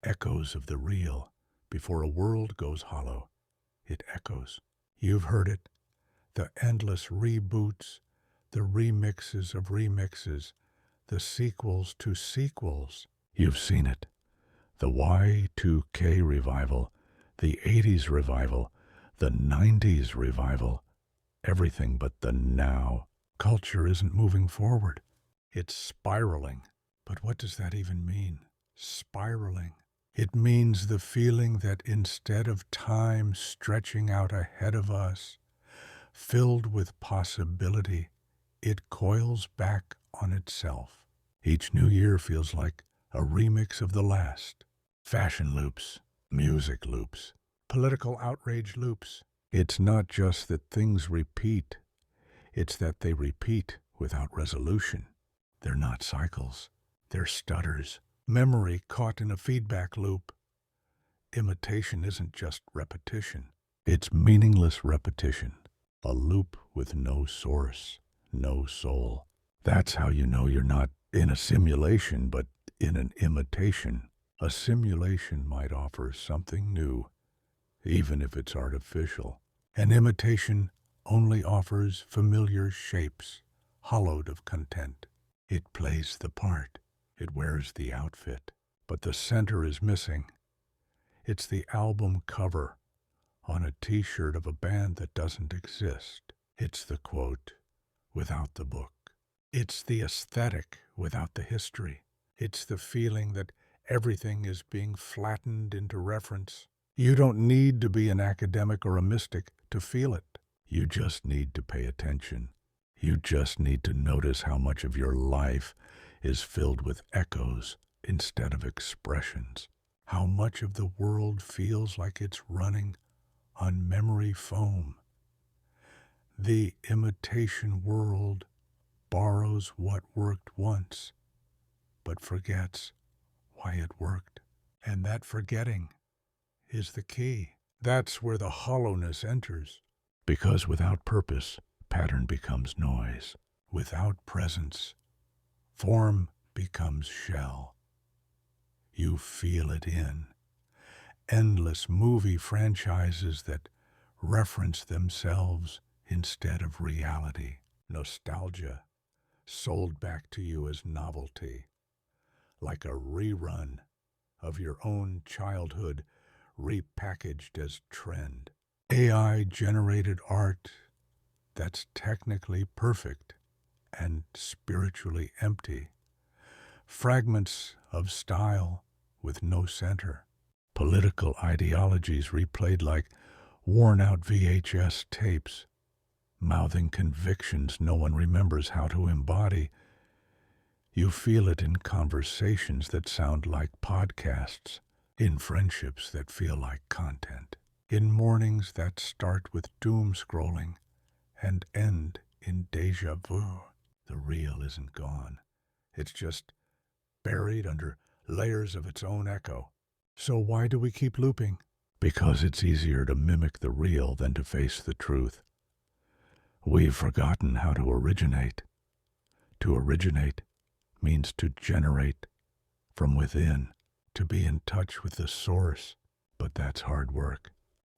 Echoes of the real. Before a world goes hollow, it echoes. You've heard it. The endless reboots, the remixes of remixes, the sequels to sequels. You've seen it. The Y2K revival, the 80s revival, the 90s revival. Everything but the now. Culture isn't moving forward. It's spiraling. But what does that even mean? Spiraling. It means the feeling that instead of time stretching out ahead of us, filled with possibility, it coils back on itself. Each new year feels like a remix of the last. Fashion loops, music loops, political outrage loops. It's not just that things repeat, it's that they repeat without resolution. They're not cycles, they're stutters. Memory caught in a feedback loop. Imitation isn't just repetition. It's meaningless repetition. A loop with no source, no soul. That's how you know you're not in a simulation, but in an imitation. A simulation might offer something new, even if it's artificial. An imitation only offers familiar shapes, hollowed of content. It plays the part. It wears the outfit, but the center is missing. It's the album cover on a t-shirt of a band that doesn't exist. It's the quote without the book. It's the aesthetic without the history. It's the feeling that everything is being flattened into reference. You don't need to be an academic or a mystic to feel it. You just need to pay attention. You just need to notice how much of your life is filled with echoes instead of expressions. How much of the world feels like it's running on memory foam. The imitation world borrows what worked once, but forgets why it worked. And that forgetting is the key. That's where the hollowness enters. Because without purpose, pattern becomes noise. Without presence, form becomes shell. You feel it in. Endless movie franchises that reference themselves instead of reality. Nostalgia sold back to you as novelty. Like a rerun of your own childhood repackaged as trend. AI-generated art that's technically perfect and spiritually empty. Fragments of style with no center. Political ideologies replayed like worn-out VHS tapes, mouthing convictions no one remembers how to embody. You feel it in conversations that sound like podcasts, in friendships that feel like content, in mornings that start with doom scrolling and end in deja vu. The real isn't gone. It's just buried under layers of its own echo. So why do we keep looping? Because it's easier to mimic the real than to face the truth. We've forgotten how to originate. To originate means to generate from within, to be in touch with the source. But that's hard work.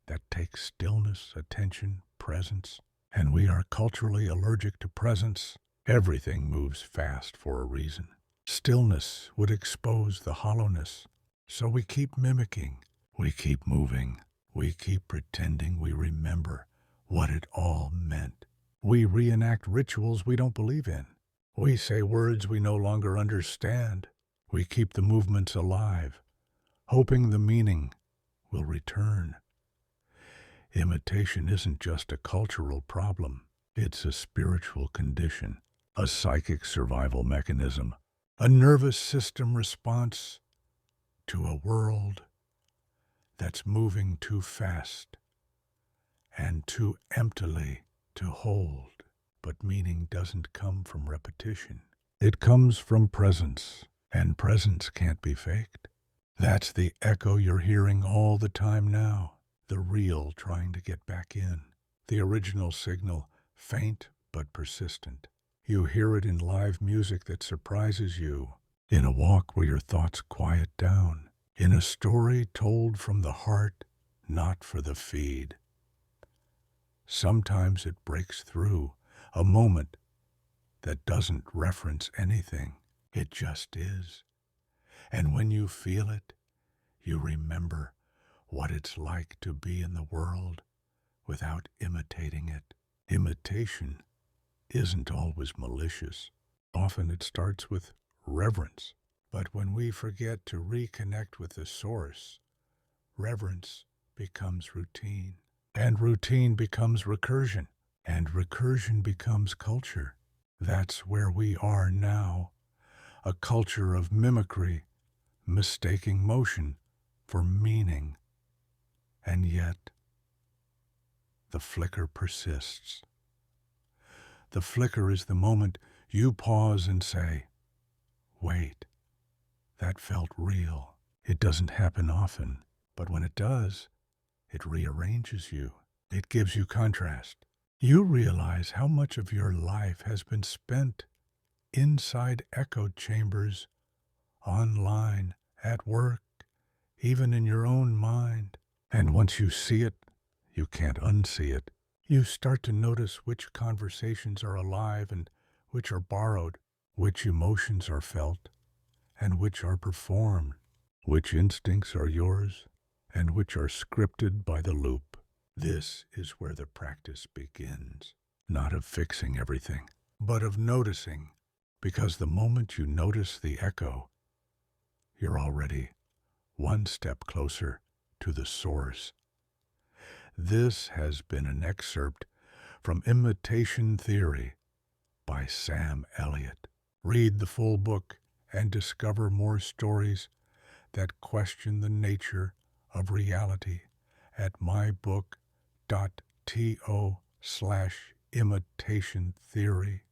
That takes stillness, attention, presence. And we are culturally allergic to presence. Everything moves fast for a reason. Stillness would expose the hollowness. So we keep mimicking. We keep moving. We keep pretending we remember what it all meant. We reenact rituals we don't believe in. We say words we no longer understand. We keep the movements alive, hoping the meaning will return. Imitation isn't just a cultural problem. It's a spiritual condition, a psychic survival mechanism, a nervous system response to a world that's moving too fast and too emptily to hold. But meaning doesn't come from repetition. It comes from presence, and presence can't be faked. That's the echo you're hearing all the time now, the real trying to get back in, the original signal, faint but persistent. You hear it in live music that surprises you, in a walk where your thoughts quiet down, in a story told from the heart, not for the feed. Sometimes it breaks through, a moment that doesn't reference anything. It just is. And when you feel it, you remember what it's like to be in the world without imitating it. Imitation isn't always malicious. Often it starts with reverence. But when we forget to reconnect with the source, reverence becomes routine. And routine becomes recursion. And recursion becomes culture. That's where we are now. A culture of mimicry, mistaking motion for meaning. And yet, the flicker persists. The flicker is the moment you pause and say, wait, that felt real. It doesn't happen often, but when it does, it rearranges you. It gives you contrast. You realize how much of your life has been spent inside echo chambers, online, at work, even in your own mind. And once you see it, you can't unsee it. You start to notice which conversations are alive and which are borrowed, which emotions are felt, and which are performed, which instincts are yours, and which are scripted by the loop. This is where the practice begins, not of fixing everything, but of noticing, because the moment you notice the echo, you're already one step closer to the source. This has been an excerpt from Imitation Theory by Sam Elliott. Read the full book and discover more stories that question the nature of reality at mybook.to/imitation theory.